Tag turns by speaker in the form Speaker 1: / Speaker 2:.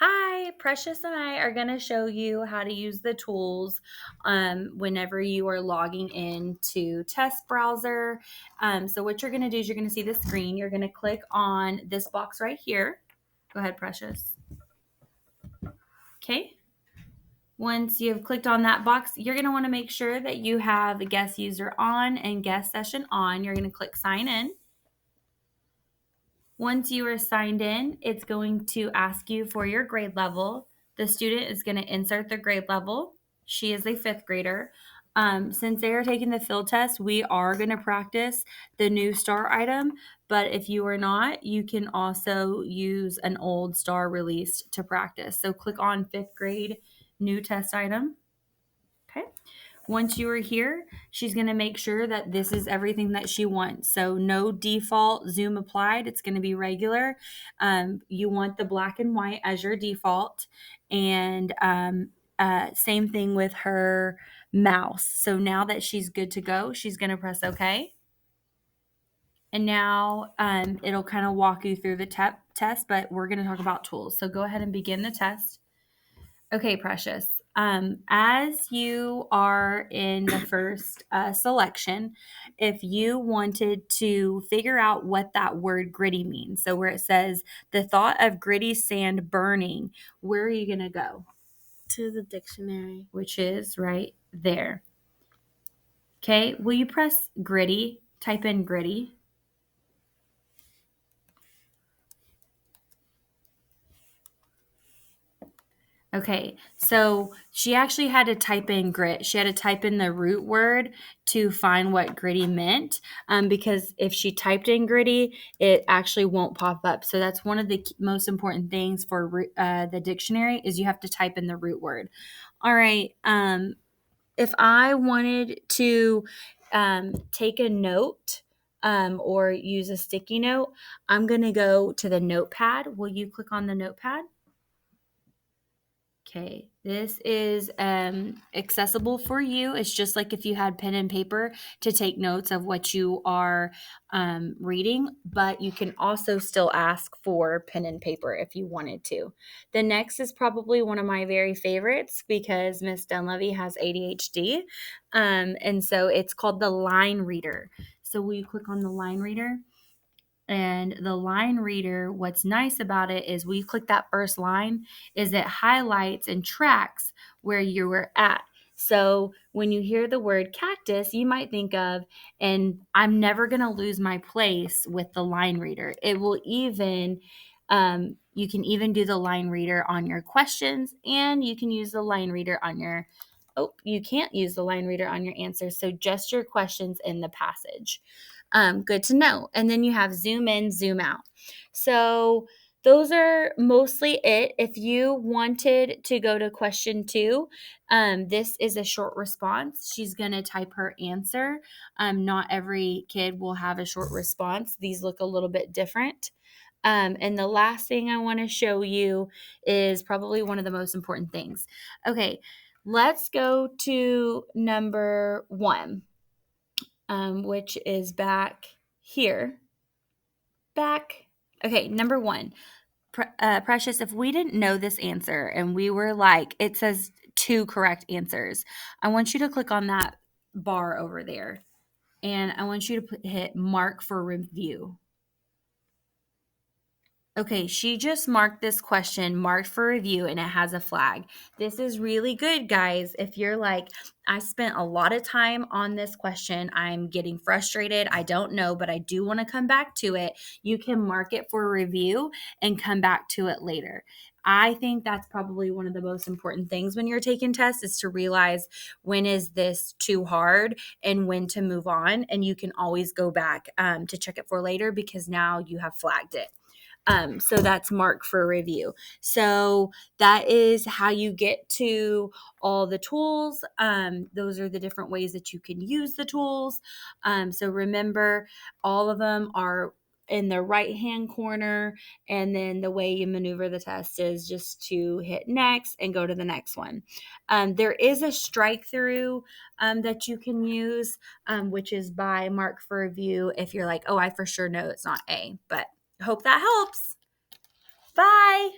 Speaker 1: Hi, Precious and I are going to show you how to use the tools whenever you are logging into Test Browser. So what you're going to do is you're going to see the screen. You're going to click on this box right here. Go ahead, Precious. Okay. Once you've clicked on that box, you're going to want to make sure that you have the guest user on and guest session on. You're going to click sign in. Once you are signed in, it's going to ask you for your grade level. The student is going to insert the grade level. She is a fifth grader. Since they are taking the field test, we are going to practice the new STAAR item. But if you are not, you can also use an old STAAR release to practice. So click on fifth grade new test item. Okay. Once you are here, she's going to make sure that this is everything that she wants. So no default zoom applied. It's going to be regular. You want the black and white as your default. And same thing with her mouse. So now that she's good to go, she's going to press OK. And now it'll kind of walk you through the test, but we're going to talk about tools. So go ahead and begin the test. Okay, Precious. As you are in the first selection, if you wanted to figure out what that word gritty means, so where it says the thought of gritty sand burning, where are you going to go?
Speaker 2: To the dictionary.
Speaker 1: Which is right there. Okay, will you press gritty? Type in gritty. Okay, so she actually had to type in grit. She had to type in the root word to find what gritty meant, because if she typed in gritty, it actually won't pop up. So that's one of the most important things for the dictionary is you have to type in the root word. All right, if I wanted to take a note or use a sticky note, I'm going to go to the notepad. Will you click on the notepad? Okay, this is accessible for you. It's just like if you had pen and paper to take notes of what you are reading, but you can also still ask for pen and paper if you wanted to. The next is probably one of my very favorites because Miss Dunleavy has ADHD, and so it's called the line reader. So will you click on the line reader? And the line reader, what's nice about it is when you click that first line, is it highlights and tracks where you were at. So when you hear the word cactus, you might think of, and I'm never going to lose my place with the line reader. It will even, you can even do the line reader on your questions, and you can use the line reader on your, you can't use the line reader on your answers. So just your questions in the passage. Good to know. And then you have zoom in, zoom out. So those are mostly it. If you wanted to go to question 2, this is a short response. She's going to type her answer. Not every kid will have a short response. These look a little bit different. And the last thing I want to show you is probably one of the most important things. Okay, let's go to number 1. Which is back here. Okay, number 1. Precious, if we didn't know this answer and we were like, it says 2 correct answers, I want you to click on that bar over there. And I want you to hit mark for review. Okay, she just marked this question, marked for review, and it has a flag. This is really good, guys. If you're like, I spent a lot of time on this question, I'm getting frustrated, I don't know, but I do want to come back to it, you can mark it for review and come back to it later. I think that's probably one of the most important things when you're taking tests is to realize when is this too hard and when to move on. And you can always go back to check it for later because now you have flagged it. So that's marked for review. So that is how you get to all the tools. Those are the different ways that you can use the tools. So remember, all of them are in the right hand corner, and then the way you maneuver the test is just to hit next and go to the next one. There is a strike through that you can use, which is by mark for review if you're like, oh, I for sure know it's not A, but hope that helps. Bye.